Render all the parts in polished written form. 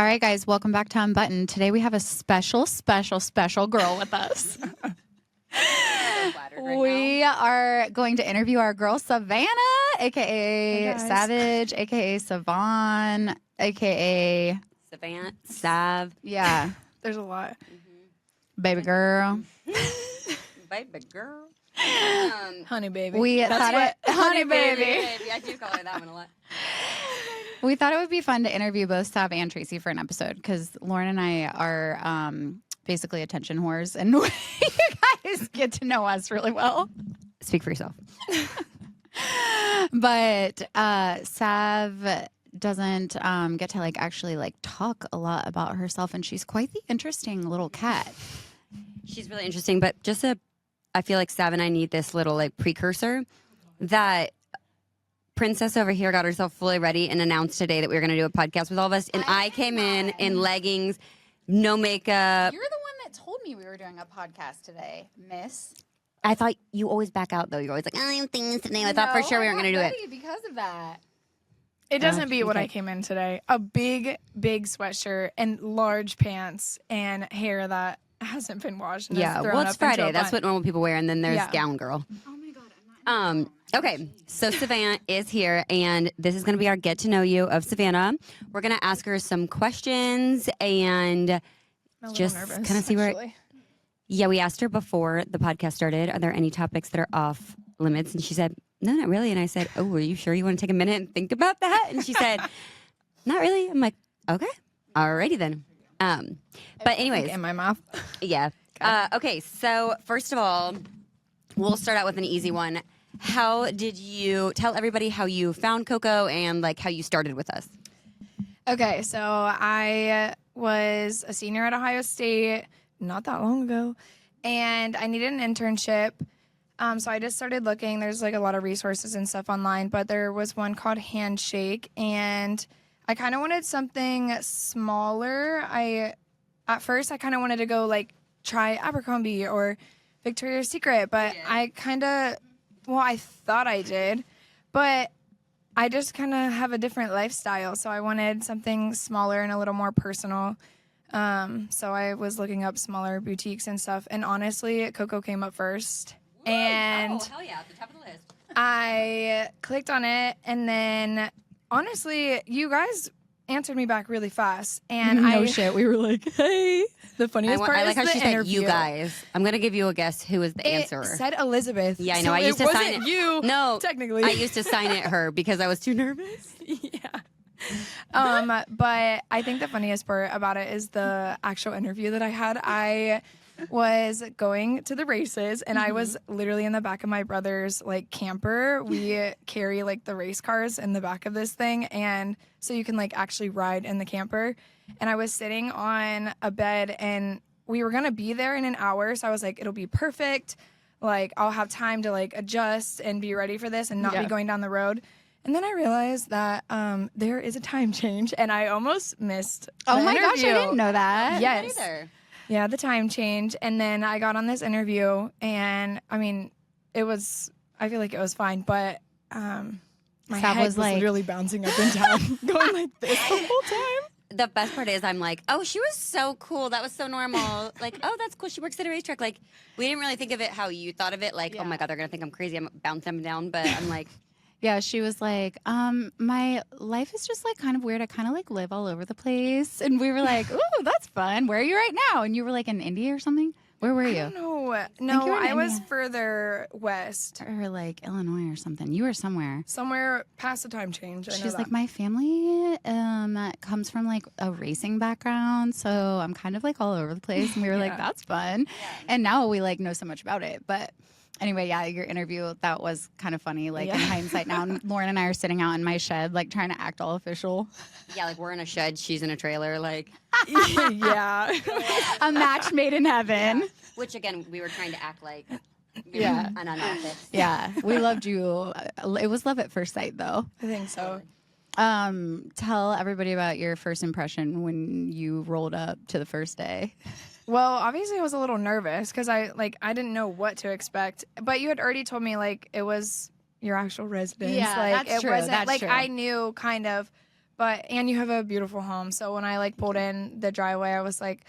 All right, guys, welcome back to Unbuttoned. Today we have a special girl with us. We are going to interview our girl Savannah, aka Savage, aka Savannah, aka Savannah, Sav. Yeah, there's a lot. Baby girl. Baby girl. Honey baby. Honey baby. I do call her that one a lot. We thought it would be fun to interview both Sav and Tracy for an episode because Lauren and I are basically attention whores, and you guys get to know us really well. Speak for yourself. But Sav doesn't get to actually talk a lot about herself, and she's quite the interesting little cat. She's really interesting, but I feel like Sav and I need this little precursor that Princess over here got herself fully ready and announced today that we were going to do a podcast with all of us, and I came in leggings, no makeup. You're the one that told me we were doing a podcast today, miss. I thought you always back out, though. You're always like, I have things today. I thought for sure we weren't going to do it. Because of that. It doesn't beat what I came in today. A big sweatshirt and large pants and hair that hasn't been washed. And well, it's Friday. That's what normal people wear, and then there's gown girl. Oh my God, I'm not. Okay, so Savannah is here, and this is going to be our get to know you of Savannah. We're going to ask her some questions and just kind of see where. Yeah, we asked her before the podcast started, are there any topics that are off limits? And she said, no, not really. And I said, oh, are you sure you want to take a minute and think about that? And she said, not really. I'm like, okay, alrighty then. But anyways. In my mouth. Yeah. Okay, so first of all, we'll start out with an easy one. How did you tell everybody how you found Coco and how you started with us? Okay, so I was a senior at Ohio State not that long ago, and I needed an internship. So I just started looking. There's a lot of resources and stuff online, but there was one called Handshake, and I kind of wanted something smaller. At first I kind of wanted to go try Abercrombie or Victoria's Secret, but I thought I did, but I just kind of have a different lifestyle, so I wanted something smaller and a little more personal. So I was looking up smaller boutiques and stuff, and honestly, Coco came up first. Woo! And hell yeah, at the top of the list. I clicked on it, and then honestly, you guys answered me back really fast. And No shit, we were like, hey. The funniest part I like is how the she said interview. you guys. I'm going to give you a guess who was the answerer. It said Elizabeth. Yeah, I know. So I used to sign wasn't it. You, no, technically. I used to sign it her because I was too nervous. Yeah. But I think the funniest part about it is the actual interview that I had. I was going to the races, and I was literally in the back of my brother's camper. We carry the race cars in the back of this thing, and so you can actually ride in the camper. And I was sitting on a bed, and we were gonna be there in an hour, so I was like, it'll be perfect. I'll have time to adjust and be ready for this and not be going down the road. And then I realized that there is a time change, and I almost missed the Oh my interview. gosh, I didn't know that. Yes. Either. Yeah, the time change. And then I got on this interview, and I feel like it was fine, but my Sav head was was literally bouncing up and down, going like this the whole time. The best part is I'm like, oh, she was so cool. That was so normal. Oh, that's cool. She works at a racetrack. We didn't really think of it how you thought of it. Oh my God, they're going to think I'm crazy. I'm bouncing them down. But I'm like. Yeah, she was like, my life is just kind of weird. I kind of live all over the place. And we were like, ooh, that's fun. Where are you right now? And you were in India or something? Where were you? I don't know. No, I was India. further west. Or Illinois or something. You were somewhere. Somewhere past the time change. I know She's that. my family comes from a racing background, so I'm kind of all over the place. And we were like, that's fun. Yeah. And now we know so much about it. But anyway, yeah, your interview, that was kind of funny, in hindsight now. And Lauren and I are sitting out in my shed, trying to act all official. Yeah, we're in a shed, she's in a trailer, Yeah. A match made in heaven. Yeah. Which, again, we were trying to act like an unoffice. Yeah, we loved you. It was love at first sight, though. I think so. Tell everybody about your first impression when you rolled up to the first day. Well, obviously I was a little nervous because I didn't know what to expect. But you had already told me it was your actual residence. Yeah, that's it true. wasn't That's true. I knew kind of, and you have a beautiful home. So when I like pulled in the driveway, I was like,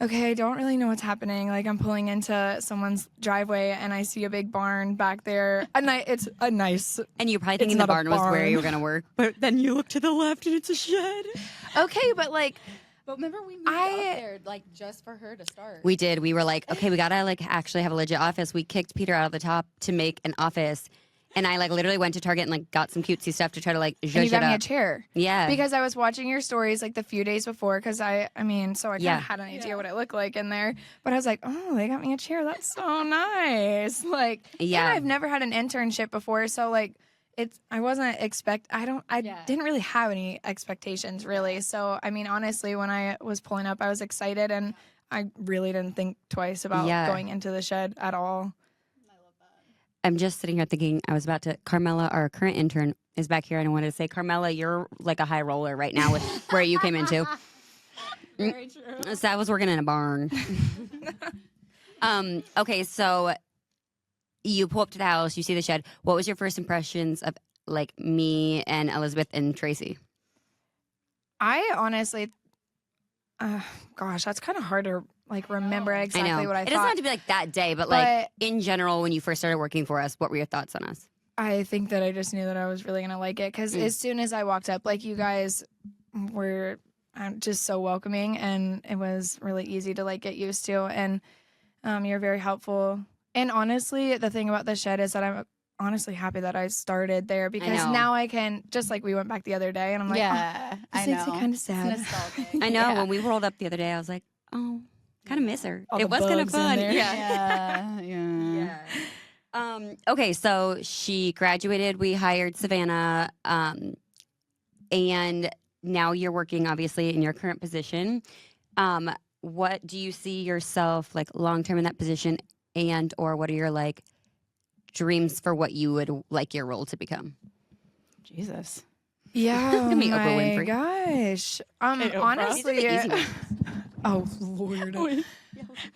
okay, I don't really know what's happening. Like I'm pulling into someone's driveway and I see a big barn back there. It's a nice. And you're probably thinking the barn was where you were going to work. But then you look to the left and it's a shed. Okay, but like. But remember we moved out there like just for her to start. We did. We were like, okay, we got to like actually have a legit office. We kicked Peter out of the top to make an office. And I like literally went to Target and like got some cutesy stuff to try to like zhuzh and you got it me a up. chair. Yeah. Because I was watching your stories like the few days before because I kind of had an idea what it looked like in there. But I was like, oh, they got me a chair. That's so nice. Like, yeah. And I've never had an internship before. So like, I didn't really have any expectations really. So, I mean, honestly, when I was pulling up, I was excited and I really didn't think twice about going into the shed at all. I'm just sitting here thinking Carmela, our current intern, is back here, and I wanted to say, Carmela, you're like a high roller right now with where you came into. Very true. So I was working in a barn. Okay, so you pull up to the house, you see the shed. What was your first impressions of like me and Elizabeth and Tracy? I honestly, gosh, that's kind of hard to like remember exactly what I thought. It doesn't have to be like that day, but like in general, when you first started working for us, what were your thoughts on us? I think that I just knew that I was really gonna like it because as soon as I walked up, like you guys were just so welcoming, and it was really easy to like get used to, and you're very helpful. And honestly, the thing about the shed is that I'm honestly happy that I started there because now I can, just like we went back the other day, and I'm like, this makes me kind of sad. I know. When we rolled up the other day, I was like, oh. Kind of miss her. It was kind of fun. Yeah. Okay, so she graduated. We hired Savannah, and now you're working, obviously, in your current position. What do you see yourself like long term in that position, and or what are your like dreams for what you would like your role to become? Jesus. Yeah. It's gonna be Oprah Winfrey. Gosh. Honestly. Oh Lord!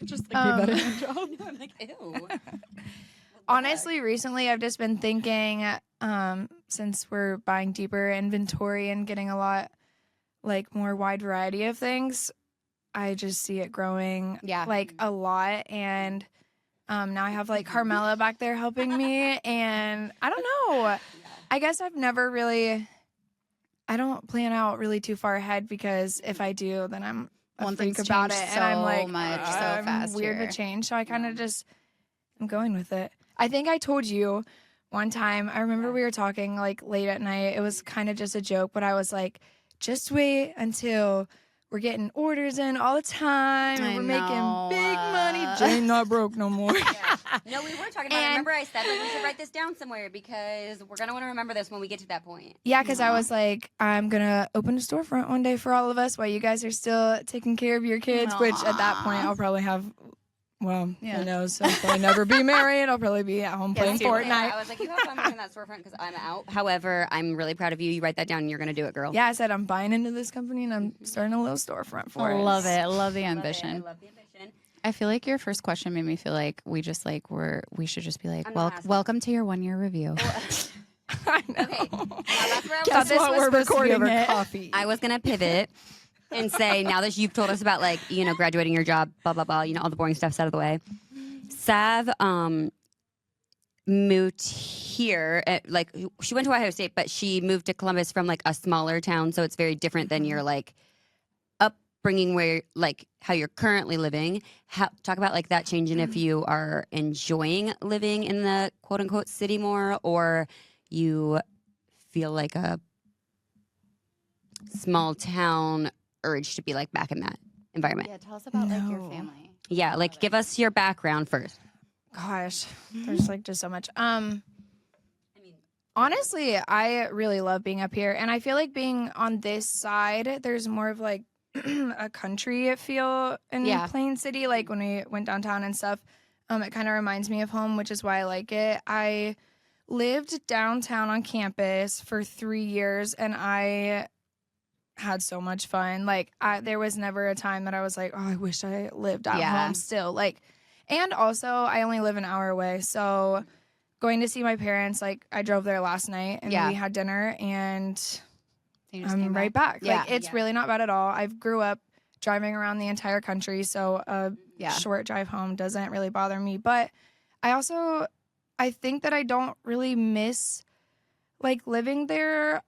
Just think about it. I'm like, ew. Honestly, recently I've just been thinking, since we're buying deeper inventory and getting a lot, like more wide variety of things, I just see it growing, like a lot. And now I have like Carmela back there helping me, and I don't know. I guess I don't plan out really too far ahead because if I do, then I'm one think thing's about it, so and I'm like, much so I'm fast weird here. with change, so I kind of I'm going with it. I think I told you one time. I remember we were talking like late at night. It was kind of just a joke, but I was like, just wait until we're getting orders in all the time, and we're making big money. Jane not broke no more. No, we were talking about it. Remember I said like we should write this down somewhere because we're going to want to remember this when we get to that point. Yeah, because I was like, I'm going to open a storefront one day for all of us while you guys are still taking care of your kids, which at that point I'll probably have, who knows, I'll probably never be married. I'll probably be at home playing Fortnite. I was like, you have fun working that storefront because I'm out. However, I'm really proud of you. You write that down and you're going to do it, girl. Yeah, I said I'm buying into this company and I'm starting a little storefront for it. Love it. Love the ambition. I love the ambition. I feel like your first question made me feel like we should just be like, welcome to your 1 year review. I know. Okay. That's where Guess what? We're recording over coffee. I was going to pivot and say, now that you've told us about like, graduating your job, blah, blah, blah, all the boring stuff's out of the way. Sav moved here. She went to Ohio State, but she moved to Columbus from like a smaller town. So it's very different than your like upbringing where like how you're currently living. Talk about like that change and if you are enjoying living in the quote unquote city more or you feel like a small town urge to be like back in that environment. Yeah, tell us about like your family. Yeah, like give us your background first. Gosh, there's like just so much. Honestly, I really love being up here, and I feel like being on this side, there's more of like a country feel in Plain City. Like when we went downtown and stuff, it kind of reminds me of home, which is why I like it. I lived downtown on campus for 3 years, and I had so much fun. Like there was never a time that I was like, oh, I wish I lived at home still. Like, and also I only live an hour away, so going to see my parents, like I drove there last night and we had dinner, and I'm right back. Yeah. Like, it's really not bad at all. I've grew up driving around the entire country, so a short drive home doesn't really bother me. But I think that I don't really miss, like, living there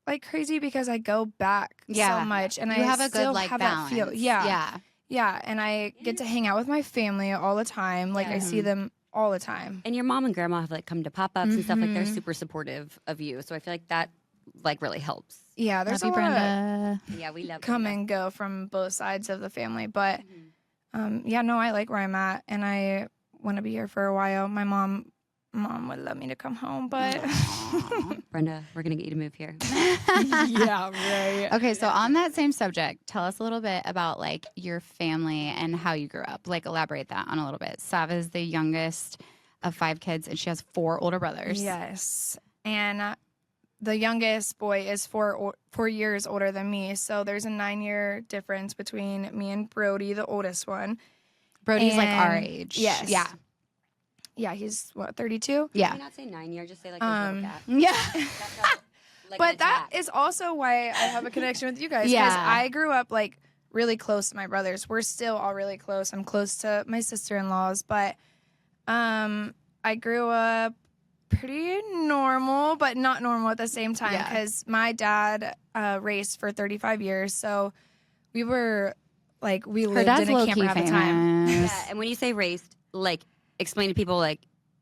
like crazy because I go back so much. And you I have a still good, like, have balance. that feel. Yeah. Yeah, and I get to hang out with my family all the time. Like, I see them all the time. And your mom and grandma have like come to pop-ups and stuff. Like, they're super supportive of you. So I feel like that like really helps. Yeah, there's Love you, a lot Brenda. Yeah, we love come Brenda. and go from both sides of the family. But yeah, no, I like where I'm at, and I want to be here for a while. My mom would love me to come home, but Brenda, we're gonna get you to move here. yeah, right. Okay, so on that same subject, tell us a little bit about like your family and how you grew up. Like, elaborate that on a little bit. Sav is the youngest of 5 kids, and she has 4 older brothers. Yes, and the youngest boy is 4 years older than me, so there's a 9-year difference between me and Brody, the oldest one. Brody's like our age. Yes. Yeah. Yeah, he's what, 32? Yeah. Can you not say 9 years? Just say like there's a little gap. Yeah. That's how, like, But an that attack. is also why I have a connection with you guys. Yeah. Because I grew up like really close to my brothers. We're still all really close. I'm close to my sister-in-laws, but I grew up pretty normal, but not normal at the same time. Because my dad raced for 35 years, so we were like we lived in a camper at the time. Yeah, and when you say raced, like explain to people like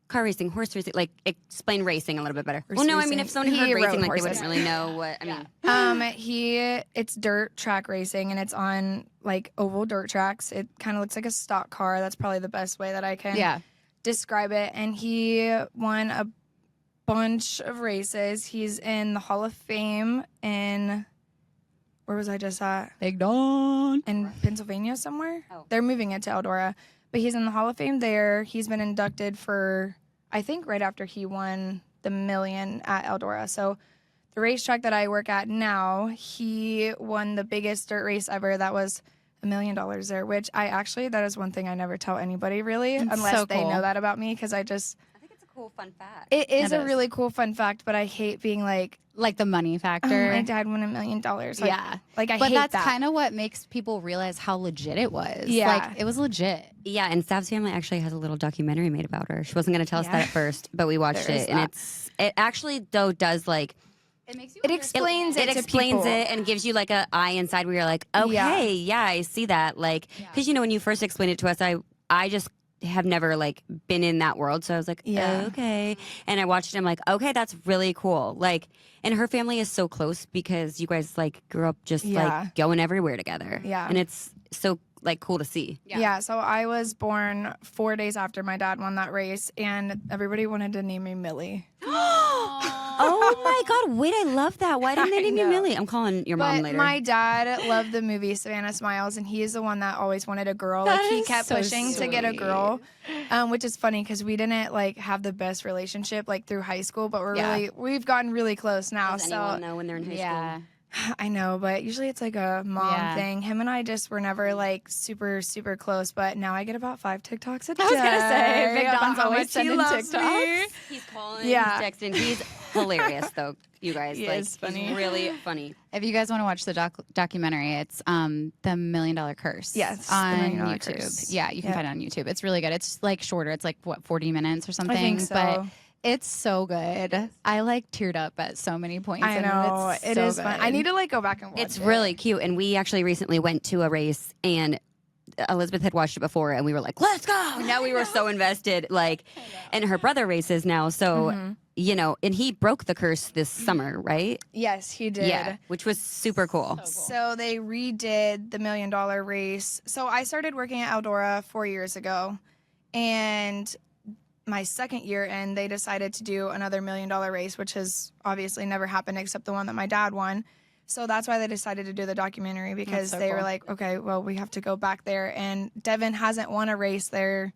car racing, horse racing, like explain racing a little bit better. Well, no, I mean if someone heard racing, like they wouldn't really know what I mean. It's dirt track racing, and it's on like oval dirt tracks. It kind of looks like a stock car. That's probably the best way that I can describe it. And he won a bunch of races. He's in the Hall of Fame in, where was I just at? Big Don. In Pennsylvania somewhere. Oh. They're moving it to Eldora. But he's in the Hall of Fame there. He's been inducted for, I think, right after he won the million at Eldora. So the racetrack that I work at now, he won the biggest dirt race ever. That was $1 million there, which that is one thing I never tell anybody really, unless so they cool. know that about me, because I think it's a cool fun fact. it is a really cool fun fact, but I hate being like the money factor. my dad won $1 million. Yeah. Like I but hate that's that. kind of what makes people realize how legit it was. Yeah. Like, it was legit. Yeah, and Sav's family actually has a little documentary made about her. She wasn't going to tell us that at first, but we watched There is it, and that. it actually though does like It makes you It explains it to explains people. it and gives you like a eye inside where you're like, okay, yeah, I see that. Like, because when you first explained it to us, I just have never like been in that world, so I was like, okay. And I watched it. I'm like, okay, that's really cool. Like, and her family is so close because you guys like grew up just like going everywhere together. Yeah. And it's so like cool to see. Yeah, so I was born 4 days after my dad won that race, and everybody wanted to name me Millie. Oh my God! Wait, I love that. Why didn't they name you Millie? I'm calling your mom But later. my dad loved the movie Savannah Smiles, and he is the one that always wanted a girl. That Like he is kept so pushing to get a sweet. girl, which is funny because we didn't like have the best relationship like through high school, but we've gotten really close now. Does so anyone know when they're in high school? I know, but usually it's like a mom thing. Him and I just were never like super, super close, but now I get about 5 TikToks a day. I was gonna say, Big about Don's how always much he sending loves me. TikToks. He's calling, Yeah. he's texting. He's hilarious, though, you guys. He like, is funny. He's really funny. If you guys want to watch the documentary, it's the $1 Million Curse. Yes, The on $1 Million YouTube. Curse. Yeah, you can find it on YouTube. It's really good. It's like shorter. It's like 40 minutes or something. I think so. But it's so good. I like teared up at so many points. I in know. It's It so is fun. I good. need to like go back and watch It's it. really cute. And we actually recently went to a race, and Elizabeth had watched it before, and we were like, let's go. Now we were so invested. Like, and her brother races now. So, you know, and he broke the curse this summer, right? Yes, he did. Yeah, which was super cool. So they redid the $1 Million race. So I started working at Eldora 4 years ago, and my second year in, they decided to do another $1 Million race, which has obviously never happened except the one that my dad won. So that's why they decided to do the documentary, because so they were cool. like, okay, well, we have to go back there. And Devin hasn't won a race there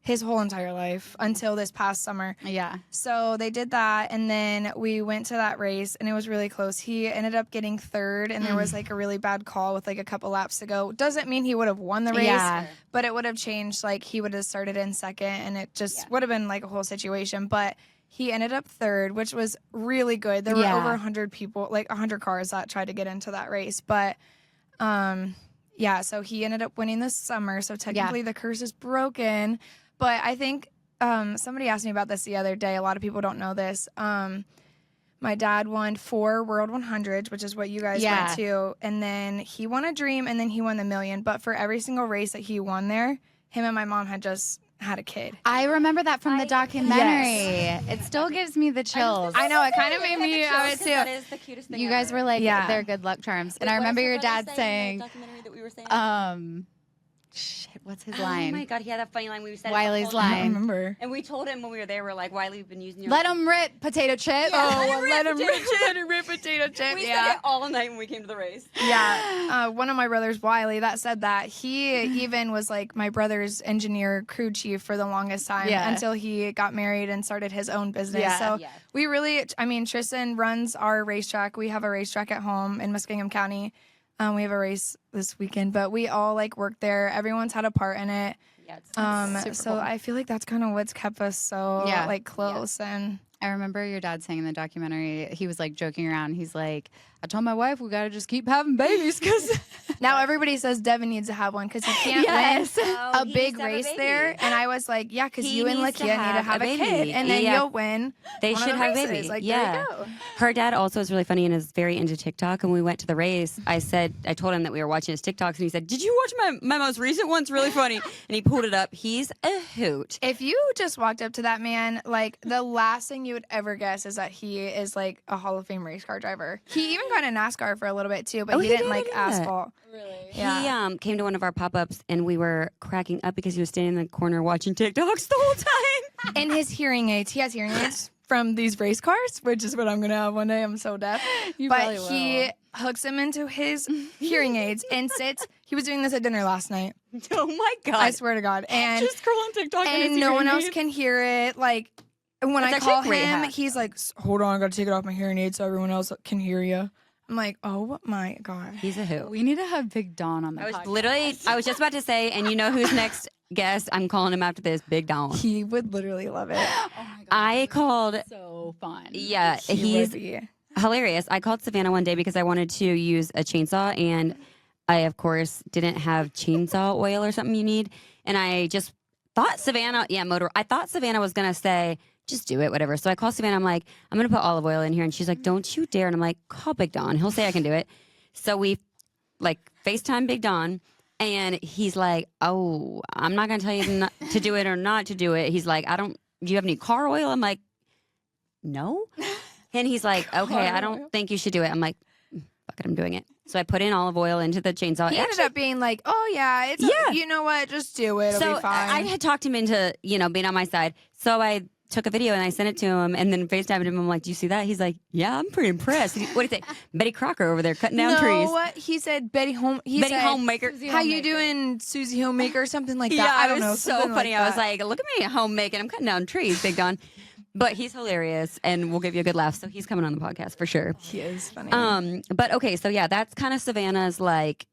his whole entire life until this past summer. Yeah. So they did that, and then we went to that race, and it was really close. He ended up getting third, and there was like a really bad call with like a couple laps to go. Doesn't mean he would have won the race, Yeah. but it would have changed. Like he would have started in second, and it just would have been like a whole situation. But He ended up third, which was really good. There were Yeah. over 100 people, like 100 cars that tried to get into that race. But yeah, so he ended up winning this summer. So technically the curse is broken. But I think somebody asked me about this the other day. A lot of people don't know this. My dad won 4 World 100s, which is what you guys went to. And then he won a dream, and then he won the million. But for every single race that he won there, him and my mom had just had a kid. I remember that from the documentary. Yes. It still gives me the chills. I know, it kind of made me have it too. That is the cutest thing You guys were like, they're good luck charms. And I remember your dad saying, documentary that we were saying? shit, what's his line? Oh my God, he had that funny line. We said Wiley's it the whole I line. don't remember. And we told him when we were there, we're like, Wiley, we've been using your... Let him rip, potato chip. Let him rip potato chip. We said it all night when we came to the race. Yeah. One of my brothers, Wiley, that said that. He even was like my brother's engineer crew chief for the longest time until he got married and started his own business. Yeah. So we really, I mean, Tristan runs our racetrack. We have a racetrack at home in Muskingum County. We have a race this weekend, but we all like work there. Everyone's had a part in it. Yeah, it's so cool. I feel like that's kind of what's kept us so like close and. I remember your dad saying in the documentary, he was like joking around. He's like, I told my wife we got to just keep having babies because now everybody says Devin needs to have one because he can't win a big race there. And I was like, yeah, because you and Lakia need to have a kid and then you'll win. They should have a baby. Like, there you go. Her dad also is really funny and is very into TikTok. And when we went to the race, I told him that we were watching his TikToks and he said, did you watch my most recent one? It's really funny. And he pulled it up. He's a hoot. If you just walked up to that man, like the last thing you would ever guess is that he is like a Hall of Fame race car driver. He even got in NASCAR for a little bit too, but he didn't like asphalt. Really? Yeah. He came to one of our pop-ups and we were cracking up because he was standing in the corner watching TikToks the whole time. And his hearing aids. He has hearing aids from these race cars, which is what I'm going to have one day. I'm so deaf. But he hooks them into his hearing aids and sits. He was doing this at dinner last night. Oh my God. I swear to God. And just scroll on TikTok and no one else can hear it. Like, when I call him, he's like, hold on, I got to take it off my hearing aid so everyone else can hear you. I'm like, oh my God. He's a hoot. we need to have Big Don on the podcast. I was just about to say, and you know who's next guest? I'm calling him after this, Big Don. He would literally love it. Oh my God. I called. So fun. Yeah, he's hilarious. I called Savannah one day because I wanted to use a chainsaw, and I, of course, didn't have chainsaw oil or something you need. And I just thought Savannah, I thought Savannah was going to say, just do it, whatever. So I call Savannah. I'm like, I'm going to put olive oil in here. And she's like, don't you dare. And I'm like, call Big Don. He'll say I can do it. So we like FaceTime Big Don. And he's like, oh, I'm not going to tell you not to do it or not to do it. He's like, do you have any car oil? I'm like, no. And he's like, okay, I don't think you should do it. I'm like, fuck it, I'm doing it. So I put in olive oil into the chainsaw. He ended up being like, oh yeah, you know what, just do it. It'll be fine. I had talked him into, being on my side. So I took a video and I sent it to him and then FaceTimed him. I'm like, do you see that? He's like, yeah, I'm pretty impressed. What did he say? Betty Crocker over there cutting down trees. What? He said Betty Homemaker. How you doing, Susie Homemaker or something like that? Yeah, I don't know. So funny. I was like, look at me homemaking. I'm cutting down trees, Big Don. But he's hilarious and we'll give you a good laugh. So he's coming on the podcast for sure. He is funny. But okay, so yeah, that's kind of Savannah's like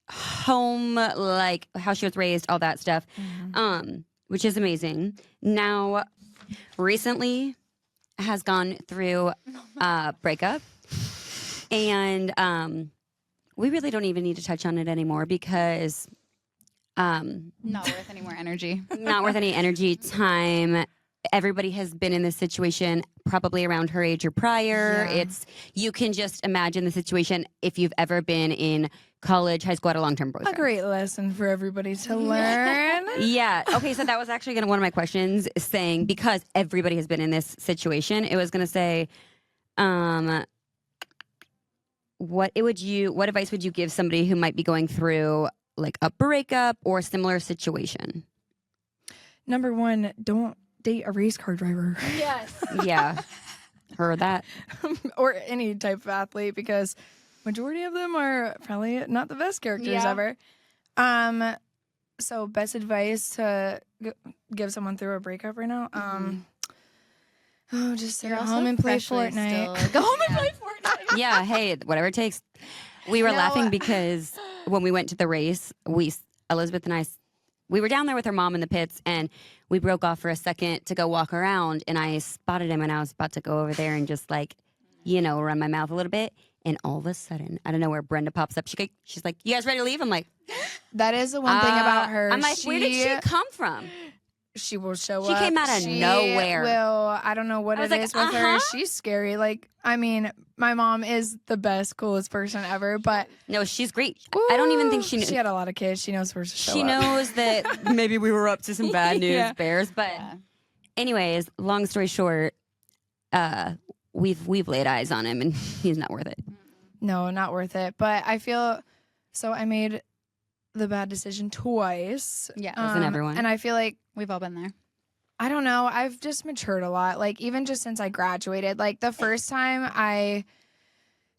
home, like how she was raised, all that stuff. Which is amazing. Now, recently has gone through a breakup. And we really don't even need to touch on it anymore because not worth any more energy. Not worth any energy, time. Everybody has been in this situation probably around her age or prior. Yeah. You can just imagine the situation if you've ever been in college, high school, had a long-term boyfriend. A great lesson for everybody to learn. Yeah. Okay, so that was actually one of my questions saying, because everybody has been in this situation, it was going to say, what advice would you give somebody who might be going through like a breakup or a similar situation? Number one, don't date a race car driver. Yes. Yeah. Heard that. Or any type of athlete, because majority of them are probably not the best characters ever. So best advice to give someone through a breakup right now? Just sit at home and play Fortnite. Go home and play Fortnite. Yeah, hey, whatever it takes. We were laughing because when we went to the race, Elizabeth and I we were down there with her mom in the pits, and we broke off for a second to go walk around, and I spotted him, and I was about to go over there and just like, run my mouth a little bit. And all of a sudden, I don't know where Brenda pops up. She's like, "You guys ready to leave?" I'm like, that is the one thing about her. I'm like, where did she come from? She will show up. She came out of nowhere. I don't know what it is with her. She's scary. Like, I mean, my mom is the best, coolest person ever, but no, she's great. I don't even think she knew. She had a lot of kids. She knows where to show up. She knows that maybe we were up to some bad news bears. But anyways, long story short, we've laid eyes on him, and he's not worth it. No, not worth it. But I feel so. I made the bad decision twice. Yeah, doesn't everyone? And I feel like we've all been there. I don't know. I've just matured a lot. Like, even just since I graduated. Like, the first time I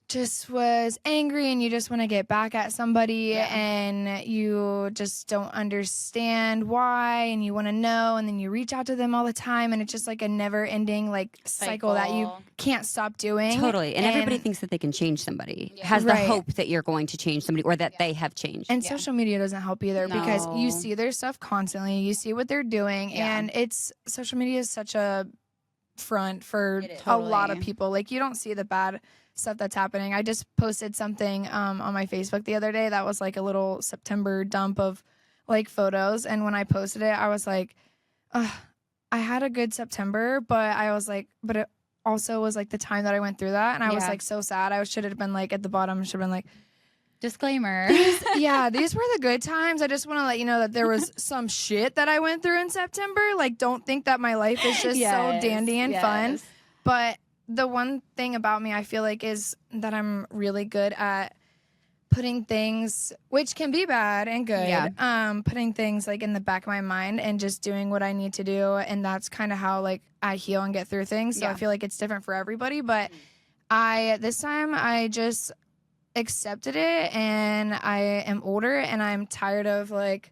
just was angry and you just want to get back at somebody and you just don't understand why and you want to know and then you reach out to them all the time and it's just like a never ending like cycle that you can't stop doing. Totally. And everybody thinks that they can change somebody, has the hope that you're going to change somebody or that they have changed. And social media doesn't help either because you see their stuff constantly. You see what they're doing and social media is such a front for a lot of people. Like, you don't see the bad stuff that's happening. I just posted something on my Facebook the other day that was like a little September dump of like photos, and when I posted it I was like, I had a good September, but I was like, but it also was like the time that I went through that, and I was like so sad. I should have been like at the bottom, should have been like, disclaimer. These were the good times. I just want to let you know that there was some shit that I went through in September. Like, don't think that my life is just so dandy and fun. But the one thing about me I feel like is that I'm really good at putting things, which can be bad and good, putting things like in the back of my mind and just doing what I need to do. And that's kind of how like I heal and get through things. So I feel like it's different for everybody. But this time I just accepted it, and I am older and I'm tired of like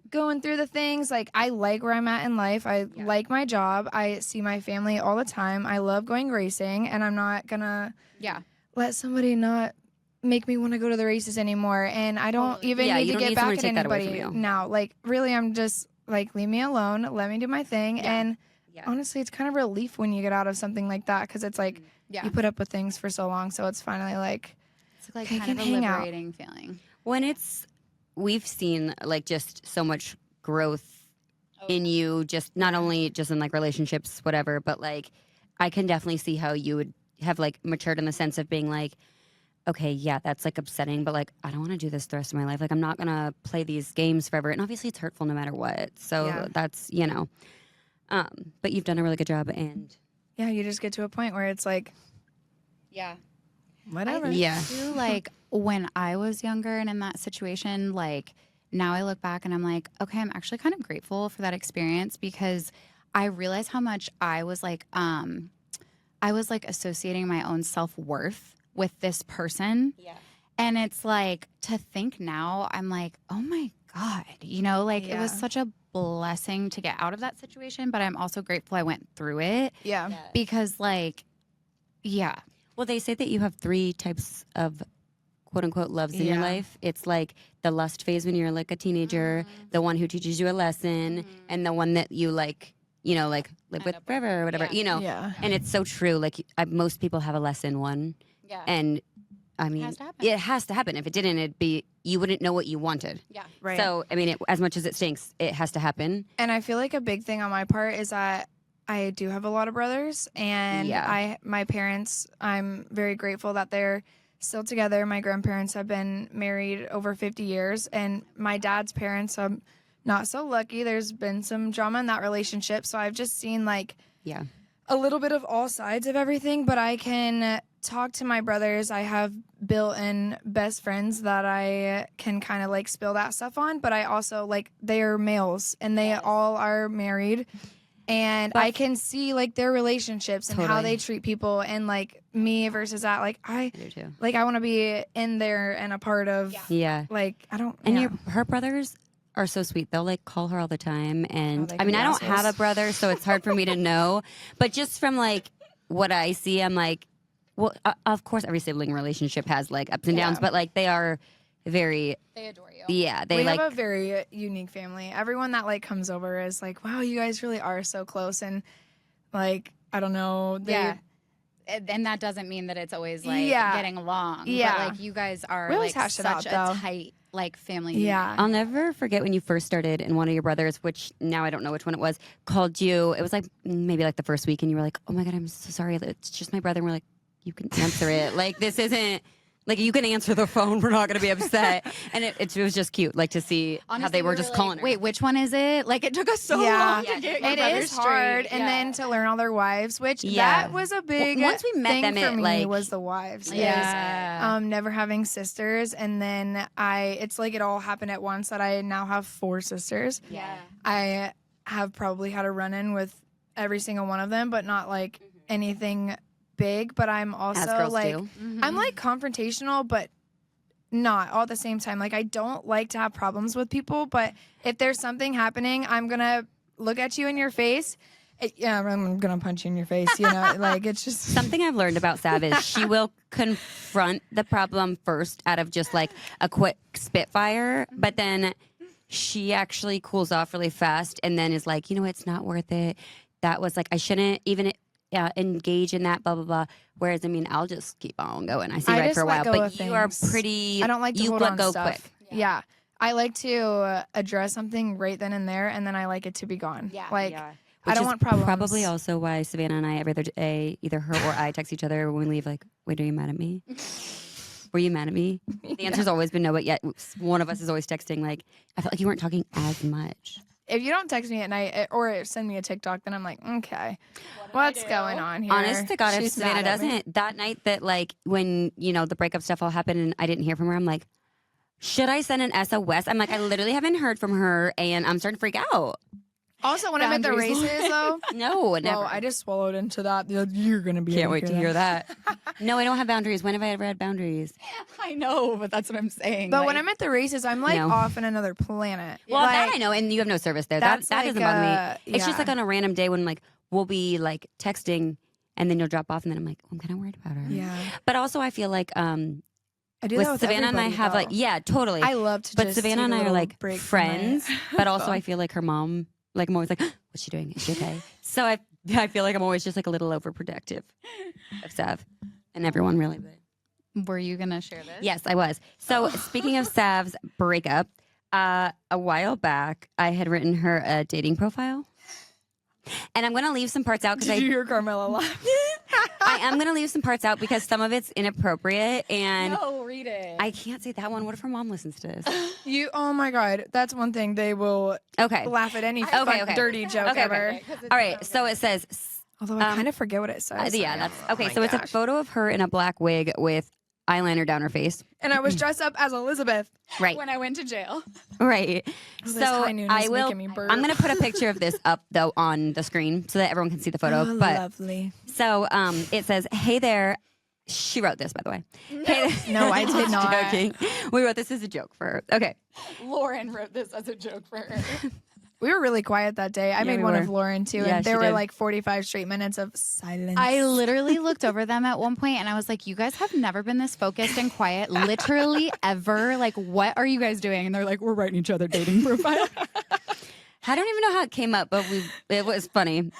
going through the things. Like, I like where I'm at in life. I like my job. I see my family all the time. I love going racing, and I'm not gonna let somebody not make me want to go to the races anymore. And I don't even need to get back at anybody now. Like, really, I'm just like, leave me alone. Let me do my thing. And honestly, it's kind of relief when you get out of something like that, because it's like you put up with things for so long, so it's finally like it's like kind of a liberating feeling. When we've seen like just so much growth in you, just not only just in like relationships, whatever, but like I can definitely see how you would have like matured in the sense of being like, okay, yeah, that's like upsetting, but like I don't want to do this the rest of my life. Like, I'm not gonna play these games forever. And obviously it's hurtful no matter what. So that's, but you've done a really good job. And you just get to a point where it's like, whatever. I feel like when I was younger and in that situation, like now I look back and I'm like, okay, I'm actually kind of grateful for that experience, because I realized how much I was like associating my own self-worth with this person. And it's like, to think now, I'm like, oh my God, it was such a blessing to get out of that situation, but I'm also grateful I went through it. Because like, well, they say that you have 3 types of quote unquote loves in your life. It's like the lust phase when you're like a teenager, the one who teaches you a lesson, and the one that you like, like live with forever or whatever, And it's so true. Like, most people have a lesson one. And I mean, it has to happen. If it didn't, you wouldn't know what you wanted. So, I mean, as much as it stinks, it has to happen. And I feel like a big thing on my part is that I do have a lot of brothers, and my parents, I'm very grateful that they're still together. My grandparents have been married over 50 years, and my dad's parents, I'm not so lucky. There's been some drama in that relationship, so I've just seen like a little bit of all sides of everything, but I can talk to my brothers. I have built-in best friends that I can kind of like spill that stuff on, but I also like, they're males and they all are married. And I can see like their relationships and how they treat people, and like me versus that. Like I want to be in there and a part of. Like I don't. And her brothers are so sweet. They'll like call her all the time, and I mean I don't have a brother, so it's hard for me to know. But just from like what I see, I'm like, well, of course every sibling relationship has like ups and downs, but like they are very. They adore you. Yeah, we have a very unique family. Everyone that like comes over is like, wow, you guys really are so close, and like I don't know, and that doesn't mean that it's always like getting along. Yeah, but like you guys are we always like hash it such out, a tight like family. Yeah, I'll never forget when you first started, and one of your brothers, which now I don't know which one it was, called you. It was like maybe like the first week, and you were like, "Oh my god, I'm so sorry. It's just my brother." And we're like, "You can answer it. Like this isn't." Like, you can answer the phone. We're not going to be upset. And it was just cute, like, to see how they were just calling her. Wait, which one is it? Like, it took us so long to get your It is hard. straight. And then to learn all their wives, which that was a big once we met thing them, for me was the wives. Yeah. Never having sisters. And then it's like it all happened at once that I now have 4 sisters. Yeah. I have probably had a run-in with every single one of them, but not like anything big. But I'm also like, I'm like confrontational, but not all at the same time. Like, I don't like to have problems with people, but if there's something happening, I'm gonna look at you in your face. I'm gonna punch you in your face. You know, like it's just something I've learned about Sav is she will confront the problem first out of just like a quick spitfire, but then she actually cools off really fast and then is like, you know, it's not worth it. That was like, I shouldn't even engage in that, blah blah blah. Whereas I mean, I'll just keep on going. I see right for a while, but you are pretty. I don't like to you hold let on go stuff. quick. Yeah, I like to address something right then and there, and then I like it to be gone. Yeah, like yeah. I don't want problems. Probably also why Savannah and I every other day, either her or I text each other when we leave. Like, wait, are you mad at me? Were you mad at me? The answer's always been no, but yet one of us is always texting. Like, I felt like you weren't talking as much. If you don't text me at night or send me a TikTok, then I'm like, okay, what's going on here? Honest to God, if She's Savannah mad at me. doesn't, that night that like when, you know, the breakup stuff all happened and I didn't hear from her, I'm like, should I send an SOS? I'm like, I literally haven't heard from her and I'm starting to freak out. Also, when I'm at the races, though, No, never. I just swallowed into that. You're gonna be. Can't wait to hear that. No, I don't have boundaries. When have I ever had boundaries? I know, but that's what I'm saying. But like, when I'm at the races, I'm like off in another planet. Well, like, that I know, and you have no service there. That like, doesn't bug me. It's just yeah. like on a random day when like we'll be like texting, and then you'll drop off, and then I'm like, I'm kind of worried about her. Yeah. But also, I feel like I do with that with Savannah and I everybody, have though. like I love to. But just Savannah take and a I are little like break from my friends, but also phone. I feel like her mom. Like I'm always like, what's she doing? Is she okay? So I feel like I'm always just like a little overprotective of Sav and everyone really. But were you gonna share this? yes, I was. So speaking of Sav's breakup, a while back I had written her a dating profile. And I'm going to leave some parts out because Did you hear Carmela laugh? I am going to leave some parts out because some of it's inappropriate and No, read it. I can't say that one. What if her mom listens to this? Oh my God, that's one thing they will Okay. laugh at any Okay. dirty joke Okay, ever. okay. All right. So it says, Although I kind of forget what it says. yeah, Like, that's oh okay. my So it's a gosh. photo of her in a black wig with eyeliner down her face. And I was dressed up as Elizabeth. Right. when I went to jail. Right. this So high noon I is will. making me burp. I'm going to put a picture of this up though on the screen so that everyone can see the photo. Oh, but lovely. so it says, "Hey there." She wrote this, by the way. Hey there. No, I did not. Joking. We wrote this as a joke for her. Okay. Lauren wrote this as a joke for her. We were really quiet that day. I made we one were. of Lauren too, Yeah, and there she were did. like 45 straight minutes of silence. I literally looked over them at one point and I was like, you guys have never been this focused and quiet, literally ever. Like, what are you guys doing? And they're like, we're writing each other dating profile. I don't even know how it came up, but it was funny.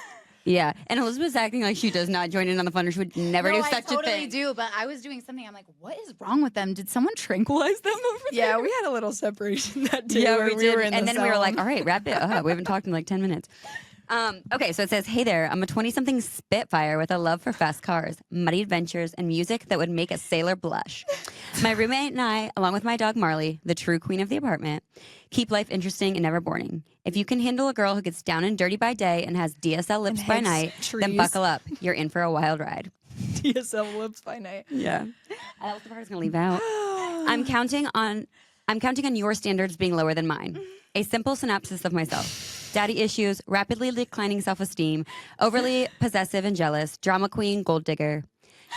Yeah. And Elizabeth's acting like she does not join in on the fun, or she would never do I such totally a thing. do, but I was doing something. I'm like, what is wrong with them? Did someone tranquilize them over there? Yeah, we had a little separation that day. Yeah, where we we did. were in And the then we were like, zone. all right, wrap it up. We haven't talked in like 10 minutes. Okay, so it says, "Hey there, I'm a 20-something Spitfire with a love for fast cars, muddy adventures, and music that would make a sailor blush. My roommate and I, along with my dog Marley, the true queen of the apartment, keep life interesting and never boring. If you can handle a girl who gets down and dirty by day and has DSL lips by hits night, then trees. buckle up. You're in for a wild ride." DSL lips by night. Yeah. That was the part I was going to leave out. I'm counting on your standards being lower than mine. A simple synopsis of myself. Daddy issues, rapidly declining self-esteem, overly possessive and jealous, drama queen, gold digger.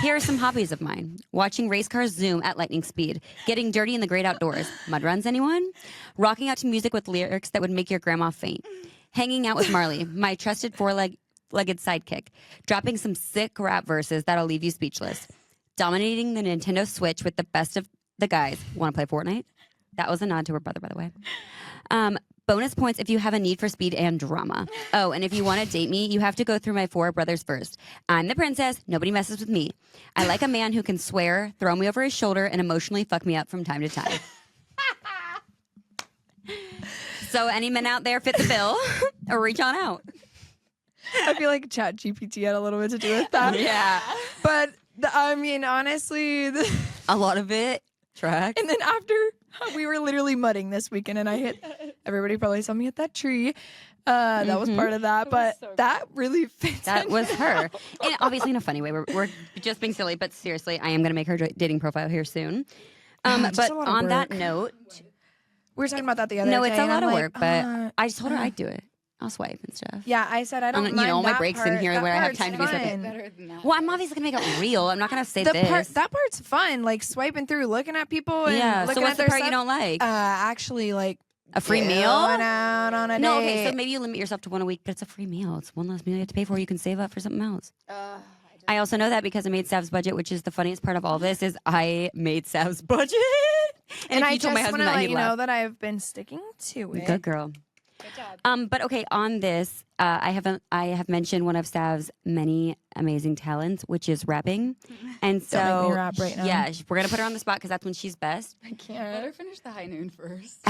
Here are some hobbies of mine. Watching race cars zoom at lightning speed, getting dirty in the great outdoors. Mud runs, anyone? Rocking out to music with lyrics that would make your grandma faint. Hanging out with Marley, my trusted four-legged sidekick. Dropping some sick rap verses that'll leave you speechless. Dominating the Nintendo Switch with the best of the guys. Want to play Fortnite? That was a nod to her brother, by the way. Bonus points if you have a need for speed and drama. Oh, and if you want to date me, you have to go through my 4 brothers first. I'm the princess. Nobody messes with me. I like a man who can swear, throw me over his shoulder, and emotionally fuck me up from time to time. So any men out there fit the bill or reach on out. I feel like ChatGPT had a little bit to do with that. Yeah. But, I mean, honestly... A lot of it tracks. And then after, we were literally mudding this weekend, and I hit... Everybody probably saw me hit that tree. That was part of that, but so that really fits. That was her. And obviously in a funny way. We're just being silly, but seriously, I am going to make her dating profile here soon. But on that note... We were talking about that the other day. No, it's a lot of work, but I just told her I'd do it. I'll swipe and stuff. Yeah, I said I don't mind all my that breaks part. in here That where I have part's time to be fun. Better than that. Well, I'm obviously going to make it real. I'm not going to say this. That part's fun, like swiping through, looking at people and Yeah, looking so what's at the their part stuff. you don't like? Actually, like A free meal? going out on a No, date. okay, so maybe you limit yourself to 1 a week, but it's a free meal. It's one less meal you have to pay for. You can save up for something else. I also know that because I made Sav's budget, which is the funniest part of all this, is I made Sav's budget. And if I you told just my want husband to that, let he'd you know laugh. that I've been sticking to it. Good girl. Good job. But okay, on this, I have mentioned one of Sav's many amazing talents, which is rapping, and so Don't make me rap right now. yeah, we're gonna put her on the spot because that's when she's best. I can't. Better finish the high noon first.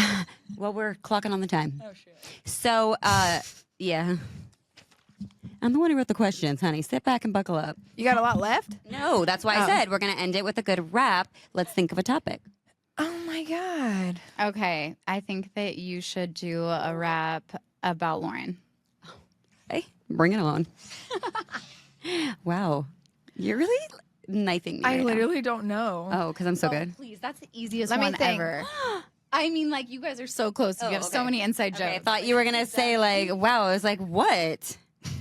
Well, we're clocking on the time, Oh shit. so yeah. I'm the one who wrote the questions, honey. Sit back and buckle up. You got a lot left? No, that's why I said we're gonna end it with a good rap. Let's think of a topic. Oh my God. Okay, I think that you should do a rap about Lauren. Hey, bring it on. Wow, you're really knifing me. I right literally don't know. now. Oh, because I'm so good. Please, that's the easiest Let me one think. ever. I mean, like, you guys are so close. You have so okay. many inside Okay, I jokes. thought you were gonna say like, wow. I was like, what?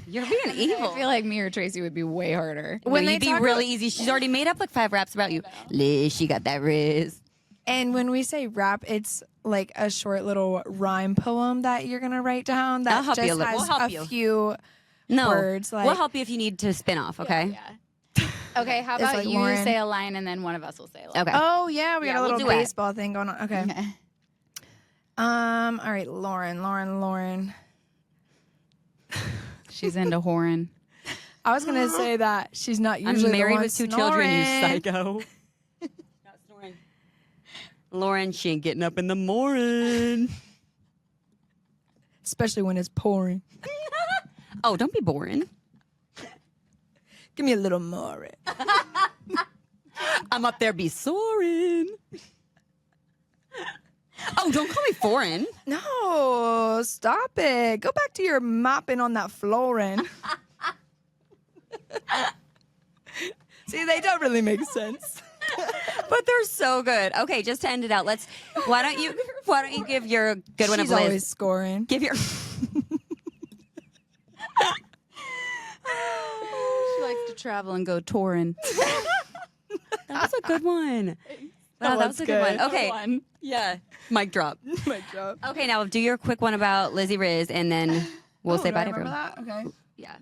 You're being evil. I feel like me or Tracy would be way harder. When No, they you'd be talk really easy. She's already made up like 5 raps about you. Liz, she got that Riz. And when we say rap, it's like a short little rhyme poem that you're gonna write down that I'll help just you a little. has We'll help a you. few No, words. Like we'll help you if you need to spin off. Okay. Yeah. Okay, how It's about like you Lauren. say a line and then one of us will say a line. Okay. oh yeah, we Yeah, got a we'll little do it. baseball thing going on. Okay. Okay. All right, Lauren. She's into whoring. I was gonna say that she's not I'm usually married the one with 2 children. You snoring. psycho. Not snoring. Lauren, she ain't getting up in the morning. Especially when it's pouring. Oh, don't be boring. Give me a little more. I'm up there be soaring. Oh, don't call me foreign. No, stop it. Go back to your mopping on that flooring. See, they don't really make sense. But they're so good. Okay, just to end it out, why don't you give your good one She's of Liz? always scoring. Give your She likes to travel and go touring. That was a good one. Wow, that was was a good one. good. Okay. Yeah. Mic drop. My job. Okay, now do your quick one about Lizzie Riz and then we'll say do bye I to remember everyone. that? Okay. Yeah.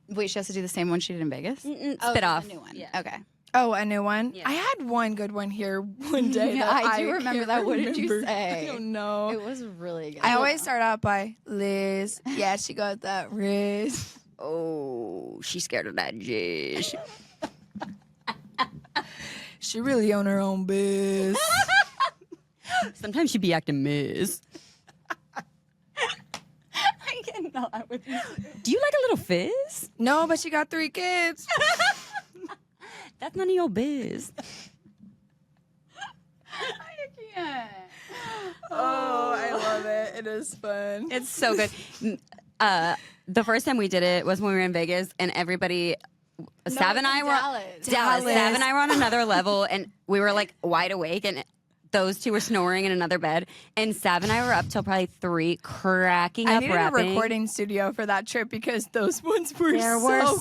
Wait, she has to do the same one she did in Vegas? Spit off. A new one. Yeah. Okay. Oh, a new one? Yeah. I had one good one here one day. Yeah, that I do remember can't that. What did you remember. say? I don't know. It was really good. I always start out by Liz. Yeah, she got that Riz. Oh, she's scared of that jizz. She really own her own biz. Sometimes she be acting Miss. I cannot with you. Do you like a little fizz? No, but she got 3 kids. That's none of your biz. I can't. Oh, I love it. It is fun. It's so good. The first time we did it was when we were in Vegas, and everybody, Sav and I were Dallas. Sav and I were on another level, and we were like wide awake, and those 2 were snoring in another bed, and Sav and I were up till probably 3, cracking I up, needed rapping. a recording studio for that trip because those ones were There so were good.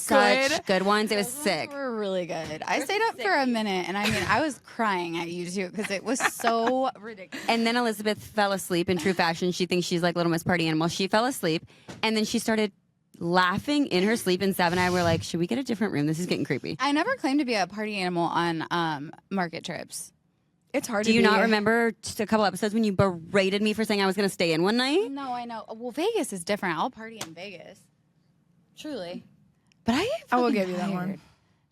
such good ones. It was sick. They were really good. I stayed up for a minute, and I mean, I was crying at you too because it was so ridiculous. And then Elizabeth fell asleep in true fashion. She thinks she's like Little Miss Party Animal. She fell asleep, and then she started laughing in her sleep. And Sav and I were like, "Should we get a different room? This is getting creepy." I never claimed to be a party animal on market trips. It's hard Do to you be. not remember just a couple episodes when you berated me for saying I was going to stay in one night? No, I know. Well, Vegas is different. I'll party in Vegas. Truly. But I will give you that one.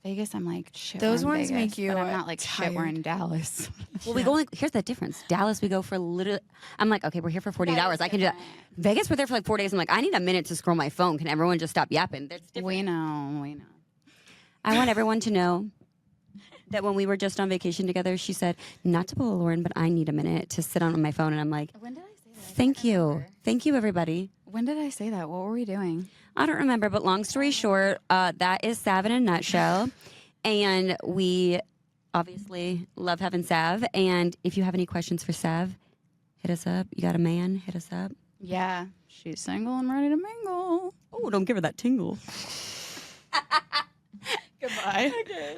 Vegas, I'm like, shit, Those we're in ones Vegas, make you but I'm not like, shit, we're tired. in Dallas. Well, we go, like, here's the difference. Dallas, we go for literally, I'm like, okay, we're here for 48 hours. I can do that. Vegas, we're there for like 4 days. I'm like, I need a minute to scroll my phone. Can everyone just stop yapping? That's different. We know. I want everyone to know that when we were just on vacation together, she said, not to pull a Lauren, but I need a minute to sit on my phone. And I'm like, When did I say that? thank you. Thank you, everybody. When did I say that? What were we doing? I don't remember, but long story short, that is Sav in a nutshell. And we obviously love having Sav. And if you have any questions for Sav, hit us up. You got a man? Hit us up. Yeah, she's single and ready to mingle. Oh, don't give her that tingle. Goodbye. Okay.